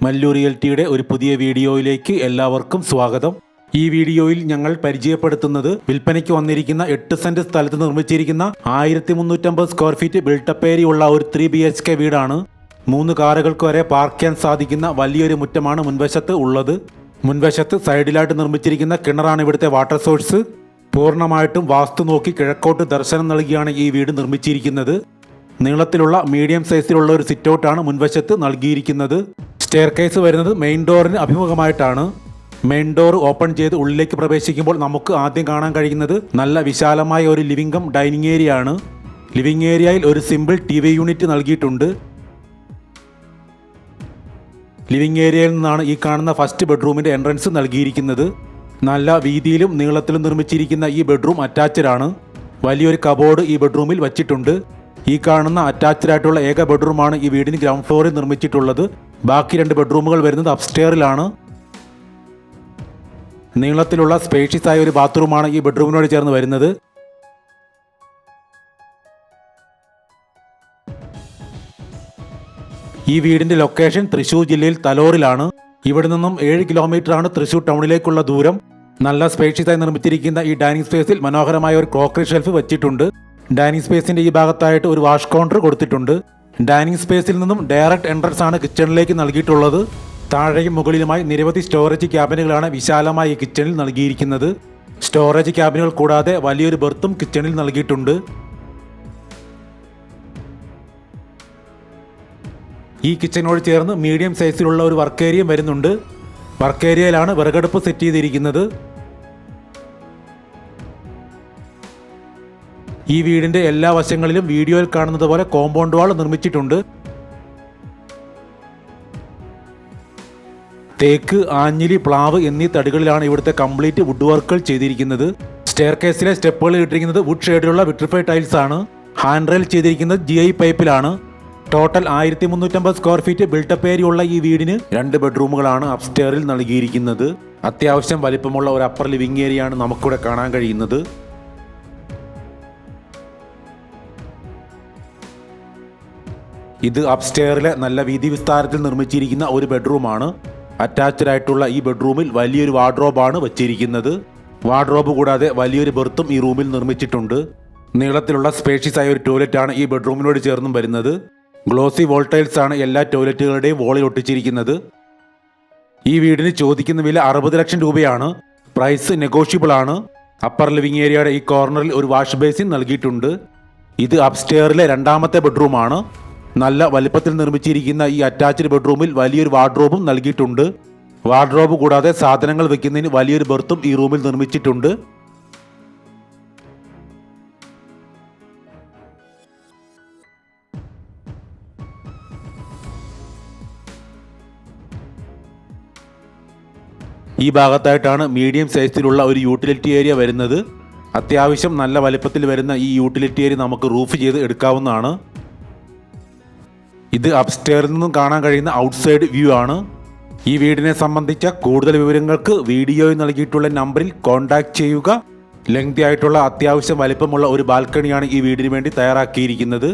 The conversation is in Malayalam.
മല്ലു റിയൽറ്റിയുടെ ഒരു പുതിയ വീഡിയോയിലേക്ക് എല്ലാവർക്കും സ്വാഗതം. ഈ വീഡിയോയിൽ ഞങ്ങൾ പരിചയപ്പെടുത്തുന്നത് വിൽപ്പനയ്ക്ക് വന്നിരിക്കുന്ന 8 സെന്റ് സ്ഥലത്ത് നിർമ്മിച്ചിരിക്കുന്ന 1350 സ്ക്വയർ ഫീറ്റ് ബിൽട്ടപ്പ് ഏരിയുള്ള ഒരു 3 BHK വീടാണ്. 3 കാറുകൾക്ക് വരെ പാർക്ക് ചെയ്യാൻ സാധിക്കുന്ന വലിയൊരു മുറ്റമാണ് മുൻവശത്ത് ഉള്ളത്. മുൻവശത്ത് സൈഡിലായിട്ട് നിർമ്മിച്ചിരിക്കുന്ന കിണറാണ് ഇവിടുത്തെ വാട്ടർ സോഴ്സ്. പൂർണ്ണമായിട്ടും വാസ്തു നോക്കി കിഴക്കോട്ട് ദർശനം നൽകിയാണ് ഈ വീട് നിർമ്മിച്ചിരിക്കുന്നത്. നീളത്തിലുള്ള മീഡിയം സൈസിലുള്ള ഒരു സിറ്റൗട്ടാണ് മുൻവശത്ത് നൽകിയിരിക്കുന്നത്. സ്റ്റെയർ കേസ് വരുന്നത് മെയിൻ ഡോറിന് അഭിമുഖമായിട്ടാണ്. മെയിൻ ഡോർ ഓപ്പൺ ചെയ്ത് ഉള്ളിലേക്ക് പ്രവേശിക്കുമ്പോൾ നമുക്ക് ആദ്യം കാണാൻ കഴിയുന്നത് നല്ല വിശാലമായ ഒരു ലിവിംഗ് കം ഡൈനിങ് ഏരിയ ആണ്. ലിവിംഗ് ഏരിയയിൽ ഒരു സിമ്പിൾ TV യൂണിറ്റ് നൽകിയിട്ടുണ്ട്. ലിവിംഗ് ഏരിയയിൽ നിന്നാണ് ഈ കാണുന്ന ഫസ്റ്റ് ബെഡ്റൂമിൻ്റെ എൻട്രൻസ് നൽകിയിരിക്കുന്നത്. നല്ല വീതിയിലും നീളത്തിലും നിർമ്മിച്ചിരിക്കുന്ന ഈ ബെഡ്റൂം അറ്റാച്ച്ഡ് ആണ്. വലിയൊരു കബോർഡ് ഈ ബെഡ്റൂമിൽ വച്ചിട്ടുണ്ട്. ഈ കാണുന്ന അറ്റാച്ച്ഡ് ആയിട്ടുള്ള ഏക ബെഡ്റൂമാണ് ഈ വീടിന് ഗ്രൗണ്ട് ഫ്ലോറിൽ നിർമ്മിച്ചിട്ടുള്ളത്. ബാക്കി 2 ബെഡ്റൂമുകൾ വരുന്നത് അപ്സ്റ്റെയറിലാണ്. നീളത്തിലുള്ള സ്പേഷ്യസ് ആയ ഒരു ബാത്റൂമാണ് ഈ ബെഡ്റൂമിനോട് ചേർന്ന് വരുന്നത്. ഈ വീടിന്റെ ലൊക്കേഷൻ തൃശ്ശൂർ ജില്ലയിൽ തലോറിലാണ്. ഇവിടെ നിന്നും 7 കിലോമീറ്ററാണ് തൃശ്ശൂർ ടൗണിലേക്കുള്ള ദൂരം. നല്ല സ്പേഷ്യസ് ആയി നിർമ്മിച്ചിരിക്കുന്ന ഈ ഡൈനിങ് സ്പേസിൽ മനോഹരമായ ഒരു ക്രോക്കറി ഷെൽഫ് വെച്ചിട്ടുണ്ട്. ഡൈനിങ് സ്പേസിന്റെ ഈ ഭാഗത്തായിട്ട് ഒരു വാഷ് കൗണ്ടർ കൊടുത്തിട്ടുണ്ട്. ഡൈനിങ് സ്പേസിൽ നിന്നും ഡയറക്റ്റ് എൻട്രൻസ് ആണ് കിച്ചണിലേക്ക് നൽകിയിട്ടുള്ളത്. താഴെയും മുകളിലുമായി നിരവധി സ്റ്റോറേജ് ക്യാബിനുകളാണ് വിശാലമായ ഈ കിച്ചണിൽ നൽകിയിരിക്കുന്നത്. സ്റ്റോറേജ് ക്യാബിനുകൾ കൂടാതെ വലിയൊരു ബെർത്തും കിച്ചണിൽ നൽകിയിട്ടുണ്ട്. ഈ കിച്ചണിനോട് ചേർന്ന് മീഡിയം സൈസിലുള്ള ഒരു വർക്ക് ഏരിയയും വരുന്നുണ്ട്. വർക്ക് ഏരിയയിലാണ് വിറകടുപ്പ് സെറ്റ് ചെയ്തിരിക്കുന്നത്. ഈ വീടിന്റെ എല്ലാ വശങ്ങളിലും വീഡിയോയിൽ കാണുന്നത് പോലെ കോമ്പൗണ്ട് വാൾ നിർമ്മിച്ചിട്ടുണ്ട്. തേക്ക്, ആഞ്ഞിലി, പ്ലാവ് എന്നീ തടികളിലാണ് ഇവിടുത്തെ കംപ്ലീറ്റ് വുഡ് വർക്കുകൾ ചെയ്തിരിക്കുന്നത്. സ്റ്റെയർ കേസിലെ സ്റ്റെപ്പുകൾ ഇട്ടിരിക്കുന്നത് വുഡ് ഷെയ്ഡിലുള്ള വിട്രിഫൈഡ് ടൈൽസ് ആണ്. ഹാൻഡ് റെയിൽ ചെയ്തിരിക്കുന്നത് GI പൈപ്പിലാണ്. Total 1350 square feet built-up area ഉള്ള ഈ വീടിന് 2 ബെഡ്റൂമുകളാണ് അപ്സ്റ്റെയറിൽ നൽകിയിരിക്കുന്നത്. അത്യാവശ്യം വലിപ്പമുള്ള ഒരു അപ്പർ ലിവിംഗ് ഏരിയയാണ് നമുക്കിവിടെ കാണാൻ കഴിയുന്നത്. ഇത് അപ്സ്റ്റെയറിലെ നല്ല വീതി വിസ്താരത്തിൽ നിർമ്മിച്ചിരിക്കുന്ന ഒരു ബെഡ്റൂമാണ്. അറ്റാച്ച്ഡ് ആയിട്ടുള്ള ഈ ബെഡ്റൂമിൽ വലിയൊരു വാർഡ്രോബാണ് വെച്ചിരിക്കുന്നത്. വാർഡ്രോബ് കൂടാതെ വലിയൊരു ബെർത്തും ഈ റൂമിൽ നിർമ്മിച്ചിട്ടുണ്ട്. നീളത്തിലുള്ള സ്പേഷ്യസ് ആയ ഒരു ടോയ്ലറ്റാണ് ഈ ബെഡ്റൂമിനോട് ചേർന്നും വരുന്നത്. ഗ്ലോസി വോൾട്ടൈൽസ് ആണ് എല്ലാ ടോയ്ലറ്റുകളുടെയും വോളിൽ ഒട്ടിച്ചിരിക്കുന്നത്. ഈ വീടിന് ചോദിക്കുന്ന വില 60 ലക്ഷം രൂപയാണ്. പ്രൈസ് നെഗോഷ്യബിൾ ആണ്. അപ്പർ ലിവിംഗ് ഏരിയയുടെ ഈ കോർണറിൽ ഒരു വാഷ് ബേസിൻ നൽകിയിട്ടുണ്ട്. ഇത് അപ്സ്റ്റെയറിലെ 2ാമത്തെ ബെഡ്റൂമാണ്. നല്ല വലിപ്പത്തിൽ നിർമ്മിച്ചിരിക്കുന്ന ഈ അറ്റാച്ച്ഡ് ബെഡ്റൂമിൽ വലിയൊരു വാർഡ്രോബും നൽകിയിട്ടുണ്ട്. വാർഡ്രോബ് കൂടാതെ സാധനങ്ങൾ വെക്കുന്നതിന് വലിയൊരു ബെർത്തും ഈ റൂമിൽ നിർമ്മിച്ചിട്ടുണ്ട്. ഈ ഭാഗത്തായിട്ടാണ് മീഡിയം സൈസിലുള്ള ഒരു യൂട്ടിലിറ്റി ഏരിയ വരുന്നത്. അത്യാവശ്യം നല്ല വലിപ്പത്തിൽ വരുന്ന ഈ യൂട്ടിലിറ്റി ഏരിയ നമുക്ക് റൂഫ് ചെയ്ത് എടുക്കാവുന്നതാണ്. ഇത് അപ്സ്റ്റെയറിൽ നിന്നും കാണാൻ കഴിയുന്ന ഔട്ട്സൈഡ് വ്യൂ ആണ്. ഈ വീടിനെ സംബന്ധിച്ച കൂടുതൽ വിവരങ്ങൾക്ക് വീഡിയോയിൽ നൽകിയിട്ടുള്ള നമ്പറിൽ കോൺടാക്ട് ചെയ്യുക. ലെങ്തി ആയിട്ടുള്ള അത്യാവശ്യം വലിപ്പമുള്ള ഒരു ബാൽക്കണിയാണ് ഈ വീടിന് വേണ്ടി തയ്യാറാക്കിയിരിക്കുന്നത്.